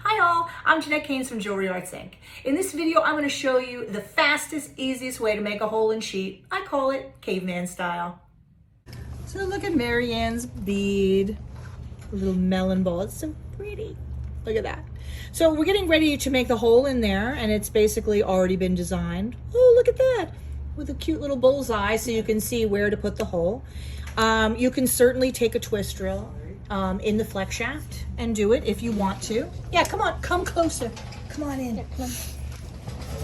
Hi all, I'm Jeanette Keynes from Jewelry Arts Inc. In this video, I'm going to show you the fastest, easiest way to make a hole in sheet. I call it caveman style. So look at Marianne's bead, a little melon ball. It's so pretty. Look at that. So we're getting ready to make the hole in there, and it's basically already been designed. Oh, look at that, with a cute little bullseye so you can see where to put the hole. You can certainly take a twist drill in the flex shaft and do it if you want to. Yeah, come on, come closer. Come on in. Yeah, come on.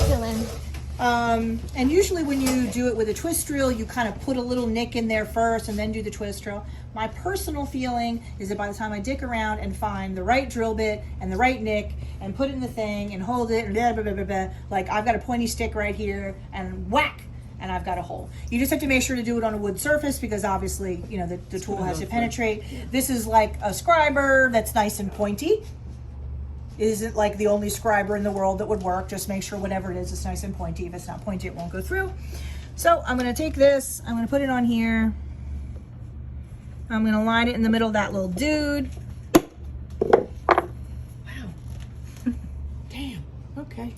Fill in. And usually when you do it with a twist drill, you kind of put a little nick in there first and then do the twist drill. My personal feeling is that by the time I dick around and find the right drill bit and the right nick and put it in the thing and hold it, and blah, blah, blah, blah, blah, like I've got a pointy stick right here and whack, and I've got a hole. You just have to make sure to do it on a wood surface because obviously, you know, the tool has to penetrate. This is like a scriber that's nice and pointy. It isn't like the only scriber in the world that would work. Just make sure whatever it is, it's nice and pointy. If it's not pointy, it won't go through. So I'm gonna take this, I'm gonna put it on here. I'm gonna line it in the middle of that little dude. Wow. Damn, okay.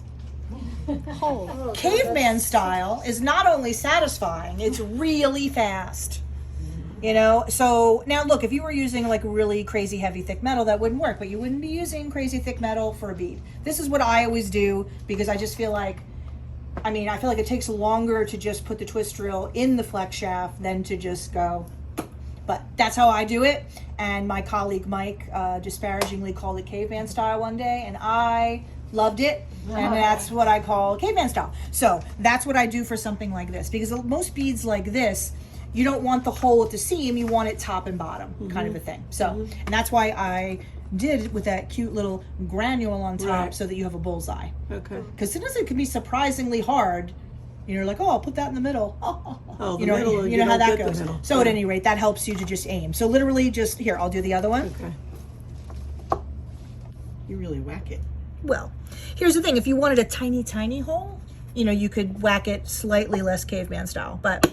Hole. Caveman style is not only satisfying, it's really fast. You know, so now look, if you were using like really crazy heavy thick metal, that wouldn't work, but you wouldn't be using crazy thick metal for a bead. This is what I always do because I just feel like, I feel like it takes longer to just put the twist drill in the flex shaft than to just go. But that's how I do it. And my colleague Mike disparagingly called it caveman style one day, and I loved it. And that's what I call caveman style. So that's what I do for something like this, because most beads like this, you don't want the hole at the seam, you want it top and bottom kind of a thing. So, and that's why I did it with that cute little granule on top so that you have a bullseye. Okay. Because sometimes it can be surprisingly hard. You're like, oh, I'll put that in the middle. Oh, the you know, middle, you know how that don't get the goes. middle. So at any rate, that helps you to just aim. So literally just, here, I'll do the other one. Okay. You really whack it. Well, here's the thing. If you wanted a tiny, tiny hole, you know, you could whack it slightly less caveman style. But,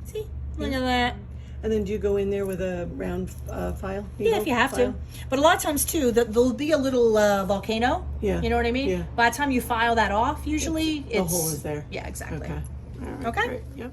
see, look at that. And then do you go in there with a round file? Yeah, if you have to. But a lot of times, too, there'll be a little volcano. Yeah. You know what I mean? Yeah. By the time you file that off, usually the hole is there. Yeah, exactly. Okay. All right. Okay. Great. Yep.